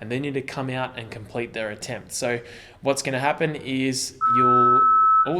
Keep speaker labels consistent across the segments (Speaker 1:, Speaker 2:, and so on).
Speaker 1: and they need to come out and complete their attempt. So what's going to happen is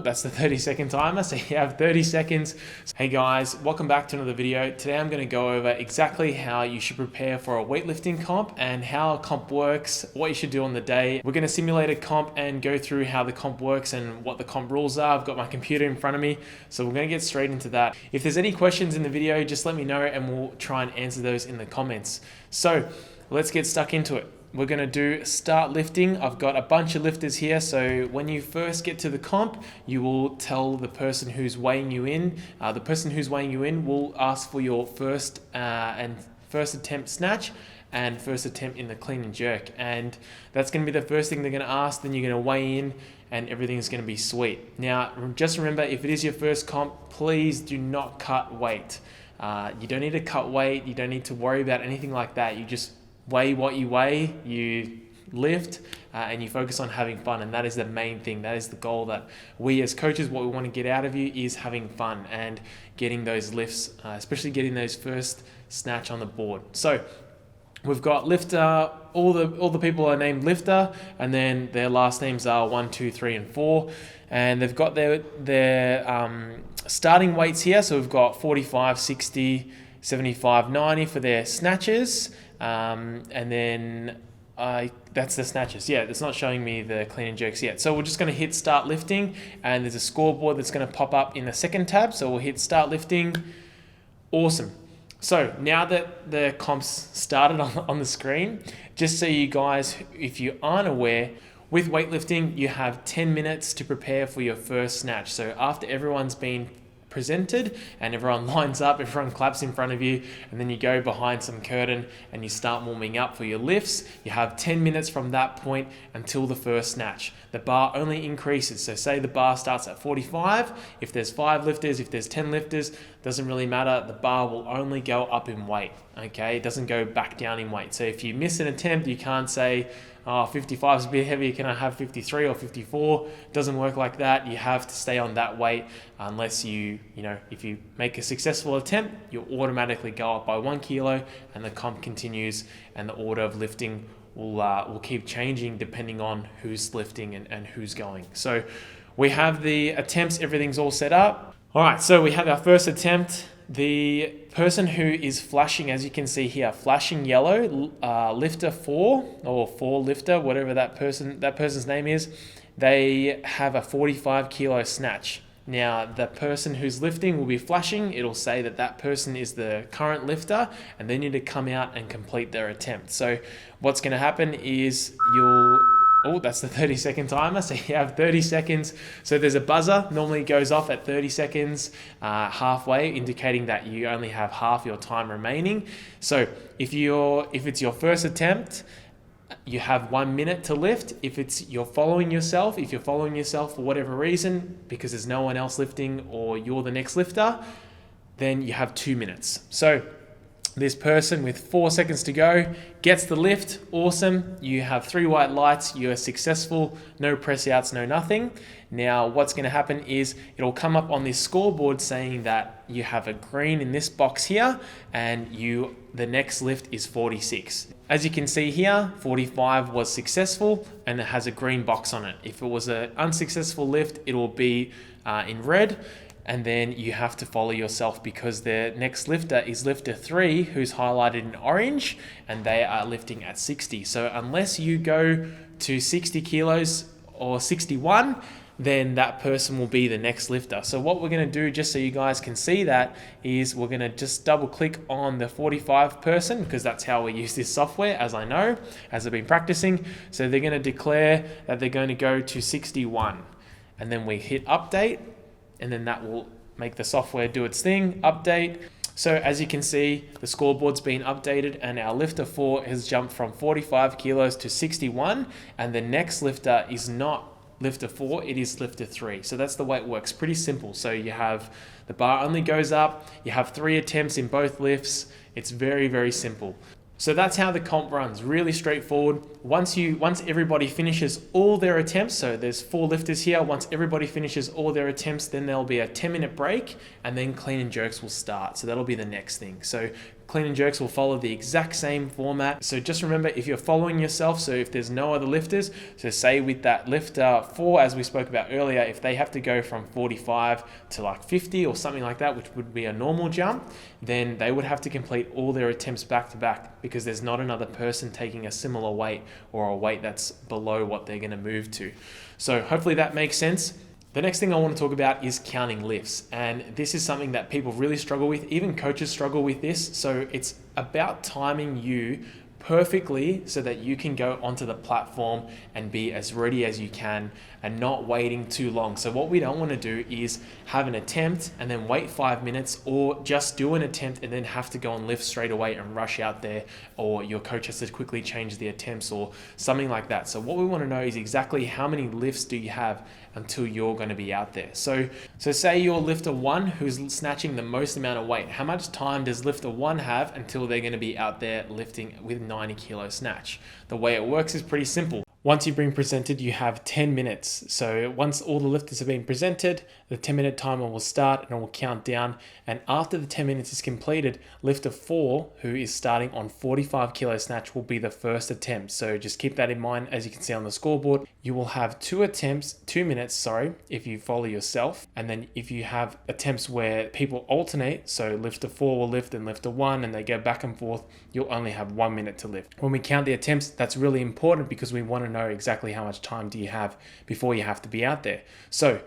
Speaker 1: that's the 30-second timer. So you have 30 seconds. Hey guys, welcome back to another video. Today I'm going to go over exactly how you should prepare for a weightlifting comp and how a comp works, what you should do on the day. We're going to simulate a comp and go through how the comp works and what the comp rules are. I've got my computer in front of me, so we're going to get straight into that. If there's any questions in the video, just let me know and we'll try and answer those in the comments. So let's get stuck into it. We're going to do start lifting. I've got a bunch of lifters here. So when you first get to the comp, you will tell the person who's weighing you in. The person who's weighing you in will ask for your first attempt snatch and first attempt in the clean and jerk. And that's going to be the first thing they're going to ask. Then you're going to weigh in and everything's going to be sweet. Now, just remember, if it is your first comp, please do not cut weight. You don't need to cut weight. You don't need to worry about anything like that. You just weigh what you weigh, you lift, and you focus on having fun. And that is the main thing. That is the goal that we as coaches, what we want to get out of you is having fun and getting those lifts, especially getting those first snatch on the board. So we've got lifter, all the people are named lifter, and then their last names are 1, 2, 3, and 4. And they've got their starting weights here. So we've got 45, 60, 75, 90 for their snatches. And then that's the snatches. Yeah, it's not showing me the clean and jerks yet. So we're just going to hit start lifting, and there's a scoreboard that's going to pop up in the second tab. So we'll hit start lifting. Awesome. So now that the comps started on the screen, just so you guys, if you aren't aware, with weightlifting, you have 10 minutes to prepare for your first snatch. So after everyone's been presented and everyone lines up, everyone claps in front of you, and then you go behind some curtain and you start warming up for your lifts. You have 10 minutes from that point until the first snatch. The bar only increases. So say the bar starts at 45. If there's 5 lifters, if there's 10 lifters, doesn't really matter. The bar will only go up in weight. Okay, it doesn't go back down in weight. So if you miss an attempt, you can't say, oh, 55 is a bit heavy, can I have 53 or 54? It doesn't work like that. You have to stay on that weight unless if you make a successful attempt, you'll automatically go up by 1 kilo and the comp continues, and the order of lifting will keep changing depending on who's lifting and who's going. So we have the attempts, everything's all set up. All right, so we have our first attempt. The person who is flashing, as you can see here, flashing yellow, lifter 4 or 4 lifter, whatever that person's name is, they have a 45 kilo snatch. Now, the person who's lifting will be flashing. It'll say that person is the current lifter, and they need to come out and complete their attempt. So what's going to happen is that's the 30-second timer. So you have 30 seconds. So there's a buzzer, normally goes off at 30 seconds, halfway, indicating that you only have half your time remaining. So if it's your first attempt, you have 1 minute to lift. If you're following yourself for whatever reason, because there's no one else lifting or you're the next lifter, then you have 2 minutes. So this person with 4 seconds to go gets the lift. Awesome. You have 3 white lights. You are successful. No press outs, no nothing. Now, what's going to happen is it'll come up on this scoreboard saying that you have a green in this box here, and the next lift is 46. As you can see here, 45 was successful and it has a green box on it. If it was an unsuccessful lift, it will be in red. And then you have to follow yourself, because the next lifter is lifter 3, who's highlighted in orange, and they are lifting at 60. So unless you go to 60 kilos or 61, then that person will be the next lifter. So what we're going to do, just so you guys can see that, is we're going to just double click on the 45 person, because that's how we use this software, as I know, as I've been practicing. So they're going to declare that they're going to go to 61, and then we hit update. And then that will make the software do its thing, update. So as you can see, the scoreboard's been updated and our lifter 4 has jumped from 45 kilos to 61. And the next lifter is not lifter 4, it is lifter 3. So that's the way it works, pretty simple. So you have the bar only goes up, you have 3 attempts in both lifts. It's very, very simple. So that's how the comp runs, really straightforward. Once everybody finishes all their attempts, so there's 4 lifters here, once everybody finishes all their attempts, then there'll be a 10-minute break, and then clean and jerks will start. So that'll be the next thing. So clean and jerks will follow the exact same format. So just remember, if you're following yourself, so if there's no other lifters, so say with that lifter 4, as we spoke about earlier, if they have to go from 45 to like 50 or something like that, which would be a normal jump, then they would have to complete all their attempts back to back, because there's not another person taking a similar weight or a weight that's below what they're going to move to. So hopefully that makes sense. The next thing I want to talk about is counting lifts. And this is something that people really struggle with. Even coaches struggle with this. So it's about timing you perfectly so that you can go onto the platform and be as ready as you can and not waiting too long. So what we don't want to do is have an attempt and then wait 5 minutes, or just do an attempt and then have to go and lift straight away and rush out there, or your coach has to quickly change the attempts or something like that. So what we want to know is exactly how many lifts do you have until you're going to be out there. So say you're lifter 1 who's snatching the most amount of weight. How much time does lifter 1 have until they're going to be out there lifting with 90 kilo snatch? The way it works is pretty simple. Once you've been presented, you have 10 minutes. So once all the lifters have been presented, the 10-minute timer will start and it will count down. And after the 10 minutes is completed, lifter 4, who is starting on 45 kilo snatch, will be the first attempt. So just keep that in mind. As you can see on the scoreboard, you will have 2 minutes, if you follow yourself. And then if you have attempts where people alternate, so lifter 4 will lift and lifter 1, and they go back and forth, you'll only have 1 minute to lift. When we count the attempts, that's really important because we want to know exactly how much time do you have before you have to be out there. So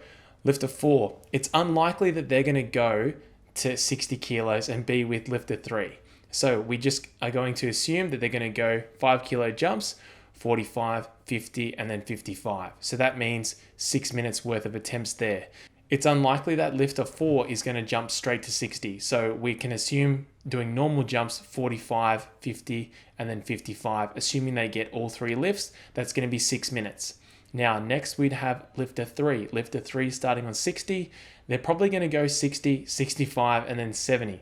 Speaker 1: lifter 4, it's unlikely that they're going to go to 60 kilos and be with lifter 3. So we just are going to assume that they're going to go 5 kilo jumps, 45, 50, and then 55. So that means 6 minutes worth of attempts there. It's unlikely that lifter 4 is going to jump straight to 60. So we can assume doing normal jumps, 45, 50, and then 55, assuming they get all 3 lifts, that's going to be 6 minutes. Now, next we'd have lifter 3. Lifter 3 starting on 60. They're probably going to go 60, 65, and then 70.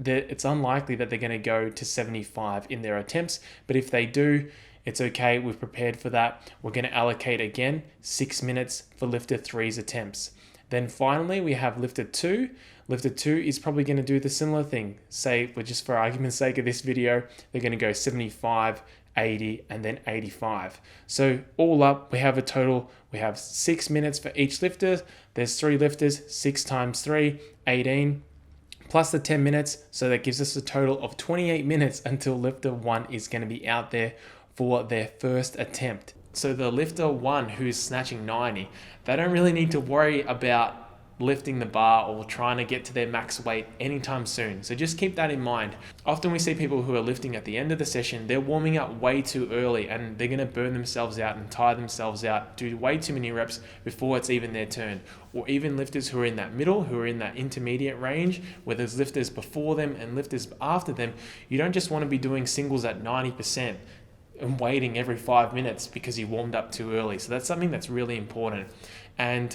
Speaker 1: It's unlikely that they're going to go to 75 in their attempts, but if they do, it's okay. We've prepared for that. We're going to allocate again 6 minutes for lifter 3's attempts. Then finally, we have lifter 2. Lifter 2 is probably going to do the similar thing. Say, just for argument's sake of this video, they're going to go 75, 80, and then 85. So all up, we have a total, we have 6 minutes for each lifter. There's 3 lifters, 6 times 3, 18, plus the 10 minutes. So that gives us a total of 28 minutes until lifter 1 is going to be out there for their first attempt. So the lifter 1 who's snatching 90, they don't really need to worry about lifting the bar or trying to get to their max weight anytime soon. So just keep that in mind. Often we see people who are lifting at the end of the session, they're warming up way too early and they're going to burn themselves out and tire themselves out, do way too many reps before it's even their turn. Or even lifters who are in that middle, who are in that intermediate range, where there's lifters before them and lifters after them. You don't just want to be doing singles at 90% and waiting every 5 minutes because you warmed up too early. So that's something that's really important. And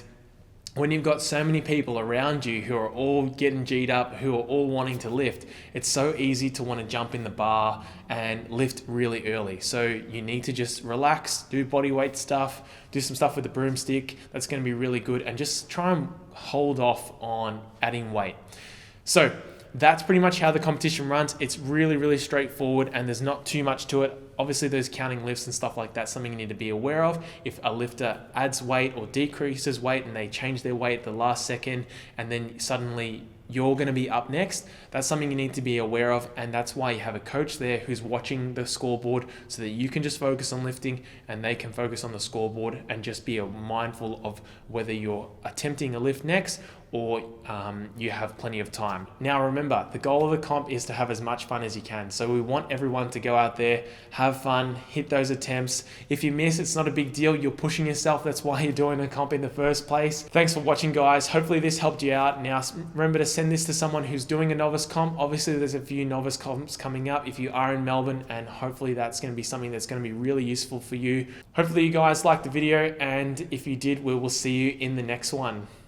Speaker 1: when you've got so many people around you who are all getting G'd up, who are all wanting to lift, it's so easy to want to jump in the bar and lift really early. So you need to just relax, do body weight stuff, do some stuff with the broomstick. That's going to be really good. And just try and hold off on adding weight. So that's pretty much how the competition runs. It's really, really straightforward and there's not too much to it. Obviously, those counting lifts and stuff like that, something you need to be aware of. If a lifter adds weight or decreases weight and they change their weight at the last second and then suddenly you're going to be up next, that's something you need to be aware of. And that's why you have a coach there who's watching the scoreboard so that you can just focus on lifting and they can focus on the scoreboard and just be mindful of whether you're attempting a lift next or you have plenty of time. Now remember, the goal of the comp is to have as much fun as you can. So we want everyone to go out there, have fun, hit those attempts. If you miss, it's not a big deal. You're pushing yourself. That's why you're doing a comp in the first place. Thanks for watching, guys. Hopefully this helped you out. Now remember to send this to someone who's doing a novice comp. Obviously there's a few novice comps coming up if you are in Melbourne, and hopefully that's going to be something that's going to be really useful for you. Hopefully you guys liked the video, and if you did, we will see you in the next one.